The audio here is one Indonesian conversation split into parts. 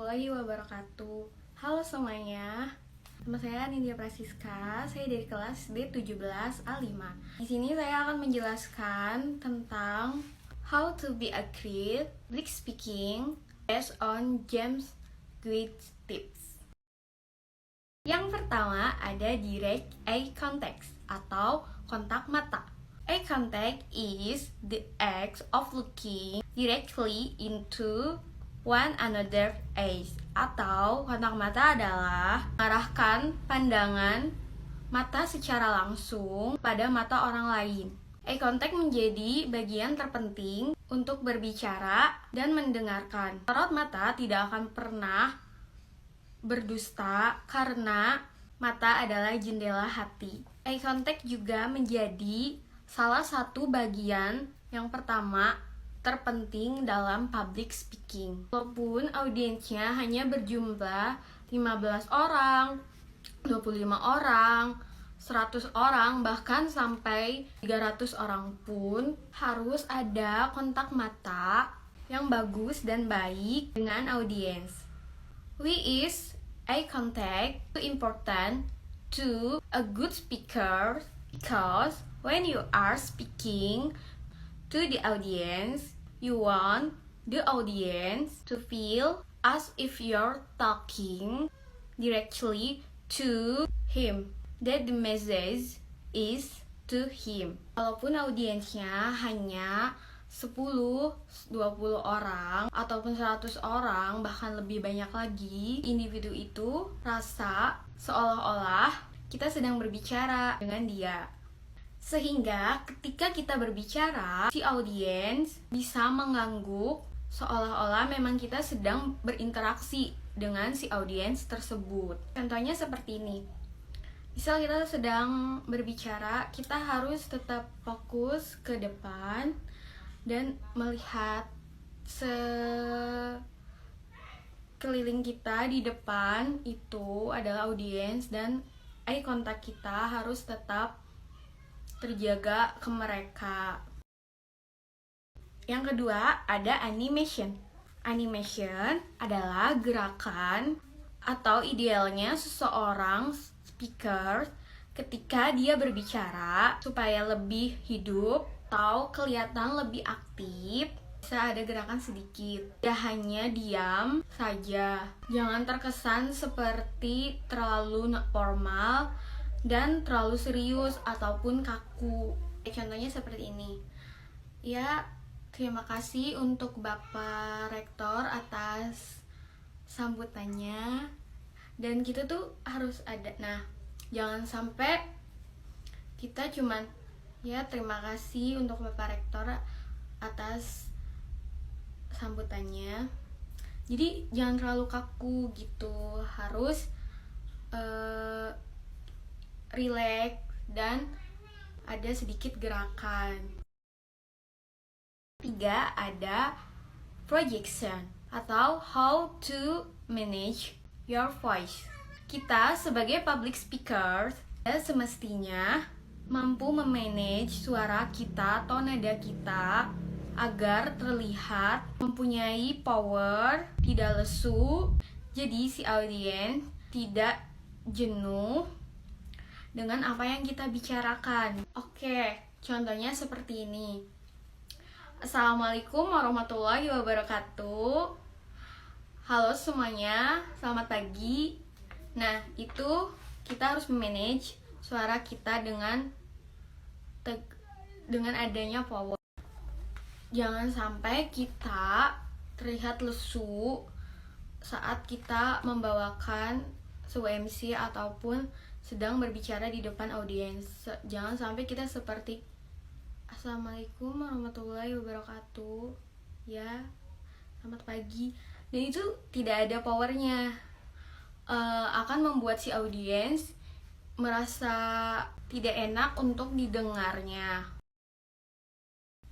warahmatullahi wabarakatuh. Halo semuanya. Nama saya Nindya Prasiska, saya dari kelas D17A5. Di sini saya akan menjelaskan tentang how to be a great public speaking based on James Guide tips. Yang pertama ada direct eye contact atau kontak mata. Eye contact is the act of looking directly into one another eyes, atau kontak mata adalah mengarahkan pandangan mata secara langsung pada mata orang lain. Eye contact menjadi bagian terpenting untuk berbicara dan mendengarkan. Sorot mata tidak akan pernah berdusta karena mata adalah jendela hati. Eye contact juga menjadi salah satu bagian yang pertama terpenting dalam public speaking. Walaupun audiensnya hanya berjumlah 15 orang, 25 orang, 100 orang, bahkan sampai 300 orang pun harus ada kontak mata yang bagus dan baik dengan audiens. Why is eye contact so important to a good speaker? Because when you are speaking to the audience, you want the audience to feel as if you're talking directly to him, that the message is to him. Walaupun audiensnya hanya 10, 20 orang ataupun 100 orang, bahkan lebih banyak lagi, individu itu rasa seolah-olah kita sedang berbicara dengan dia. Sehingga ketika kita berbicara, si audiens bisa mengangguk seolah-olah memang kita sedang berinteraksi dengan si audiens tersebut. Contohnya seperti ini. Misal kita sedang berbicara, kita harus tetap fokus ke depan dan melihat sekeliling kita. Di depan itu adalah audiens dan eye contact kita harus tetap terjaga ke mereka. Yang kedua ada animation. Animation adalah gerakan atau idealnya seseorang speaker ketika dia berbicara supaya lebih hidup atau kelihatan lebih aktif. Bisa ada gerakan sedikit, tidak hanya diam saja. Jangan terkesan seperti terlalu formal dan terlalu serius ataupun kaku. Contohnya seperti ini. Ya, terima kasih untuk Bapak Rektor atas sambutannya. Dan kita tuh harus ada. Nah, jangan sampai kita cuman ya terima kasih untuk Bapak Rektor atas sambutannya. Jadi jangan terlalu kaku gitu. Harus relax dan ada sedikit gerakan. Tiga ada projection atau how to manage your voice. Kita sebagai public speaker semestinya mampu memanage suara kita atau nada kita agar terlihat mempunyai power, tidak lesu, jadi si audiens tidak jenuh dengan apa yang kita bicarakan. Oke, contohnya seperti ini. Assalamualaikum warahmatullahi wabarakatuh. Halo semuanya, selamat pagi. Nah, itu kita harus memanage suara kita dengan adanya power. Jangan sampai kita terlihat lesu saat kita membawakan sebuah MC ataupun sedang berbicara di depan audiens. Jangan sampai kita seperti Assalamualaikum warahmatullahi wabarakatuh. Ya, selamat pagi. Dan itu tidak ada powernya. Akan membuat si audiens merasa tidak enak untuk didengarnya.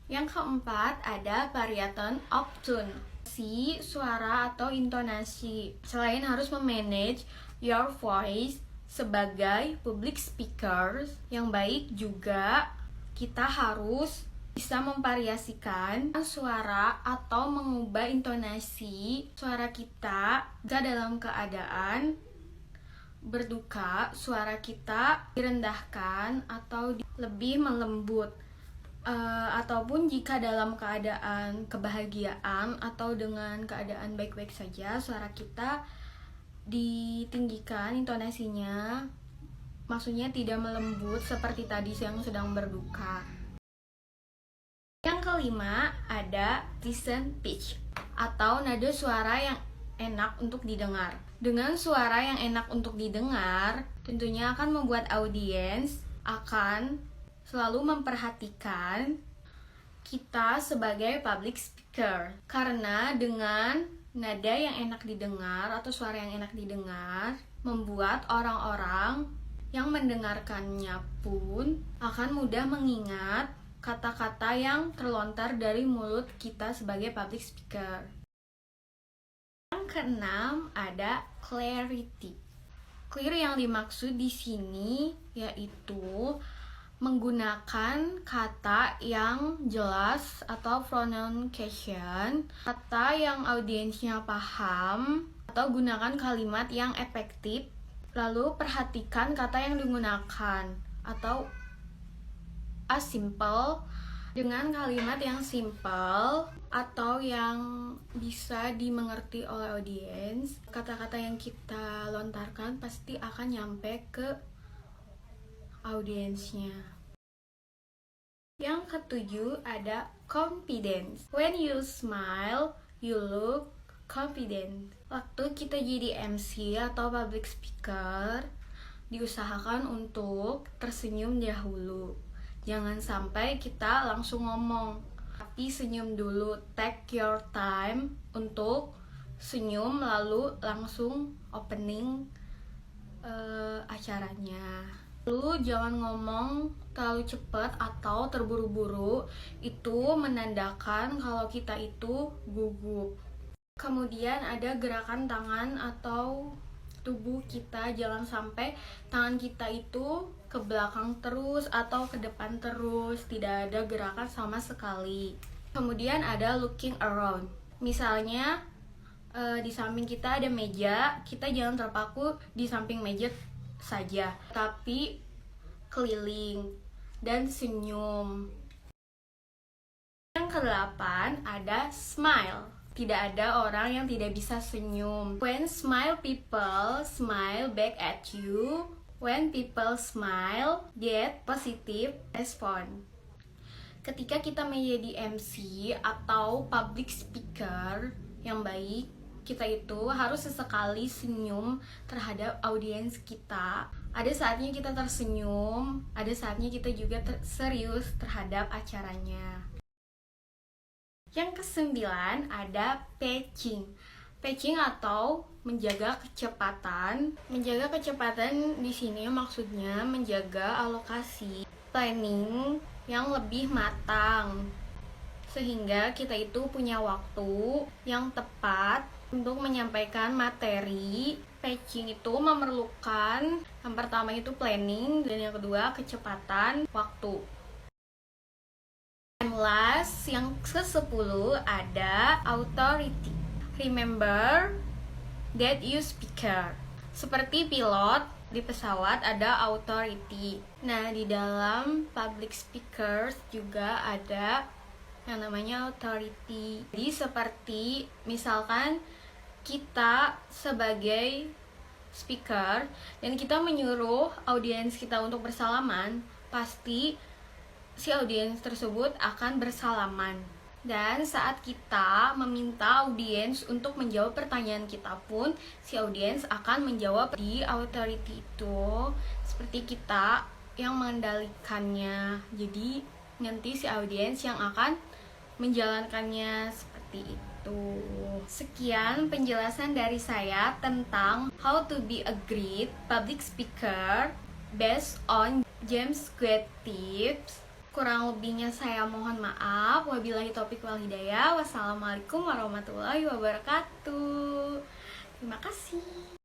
Yang keempat ada variation of tone, si suara atau intonasi. Selain harus memanage your voice sebagai public speakers yang baik, juga kita harus bisa memvariasikan suara atau mengubah intonasi suara kita jika dalam keadaan berduka, suara kita direndahkan atau lebih melembut. Ataupun jika dalam keadaan kebahagiaan atau dengan keadaan baik-baik saja, suara kita ditinggikan intonasinya, maksudnya tidak melembut seperti tadi yang sedang berduka. Yang kelima ada decent pitch atau nada suara yang enak untuk didengar. Dengan suara yang enak untuk didengar, tentunya akan membuat audiens akan selalu memperhatikan kita sebagai public speaker. Karena dengan nada yang enak didengar atau suara yang enak didengar, membuat orang-orang yang mendengarkannya pun akan mudah mengingat kata-kata yang terlontar dari mulut kita sebagai public speaker. Yang keenam ada clarity. Clear yang dimaksud di sini yaitu menggunakan kata yang jelas atau pronunciation, kata yang audiensnya paham, atau gunakan kalimat yang efektif. Lalu perhatikan kata yang digunakan atau as simple, dengan kalimat yang simple atau yang bisa dimengerti oleh audiens. Kata-kata yang kita lontarkan pasti akan nyampe ke audiensnya. Yang ketujuh ada confidence. When you smile, you look confident. Waktu kita jadi MC atau public speaker, diusahakan untuk tersenyum dahulu. Jangan sampai kita langsung ngomong, tapi senyum dulu. Take your time untuk senyum lalu langsung opening acaranya. Lalu jangan ngomong terlalu cepat atau terburu-buru, itu menandakan kalau kita itu gugup. Kemudian ada gerakan tangan atau tubuh kita, jangan sampai tangan kita itu ke belakang terus atau ke depan terus, tidak ada gerakan sama sekali. Kemudian ada looking around. Misalnya di samping kita ada meja, kita jangan terpaku di samping meja saja, tapi keliling dan senyum. Yang kedelapan ada smile. Tidak ada orang yang tidak bisa senyum. When smile, people smile back at you. When people smile, get positive response. Ketika kita menjadi MC atau public speaker yang baik, kita itu harus sesekali senyum terhadap audiens kita. Ada saatnya kita tersenyum, ada saatnya kita juga serius terhadap acaranya. Yang kesembilan ada pitching. Pitching atau menjaga kecepatan. Menjaga kecepatan di sini maksudnya menjaga alokasi, planning yang lebih matang, sehingga kita itu punya waktu yang tepat untuk menyampaikan materi. Pitching itu memerlukan yang pertama itu planning dan yang kedua kecepatan waktu. And last, yang ke-10 ada authority. Remember that you speaker. Seperti pilot di pesawat ada authority. Nah, di dalam public speakers juga ada yang namanya authority. Jadi seperti misalkan kita sebagai speaker dan kita menyuruh audiens kita untuk bersalaman, pasti si audiens tersebut akan bersalaman. Dan saat kita meminta audiens untuk menjawab pertanyaan kita pun, si audiens akan menjawab. Di authority itu seperti kita yang mengendalikannya. Jadi nanti si audiens yang akan menjalankannya seperti itu. Sekian penjelasan dari saya tentang how to be a great public speaker based on James Guide Tips. Kurang lebihnya saya mohon maaf. Wabillahi taufiq wal hidayah. Wassalamualaikum warahmatullahi wabarakatuh. Terima kasih.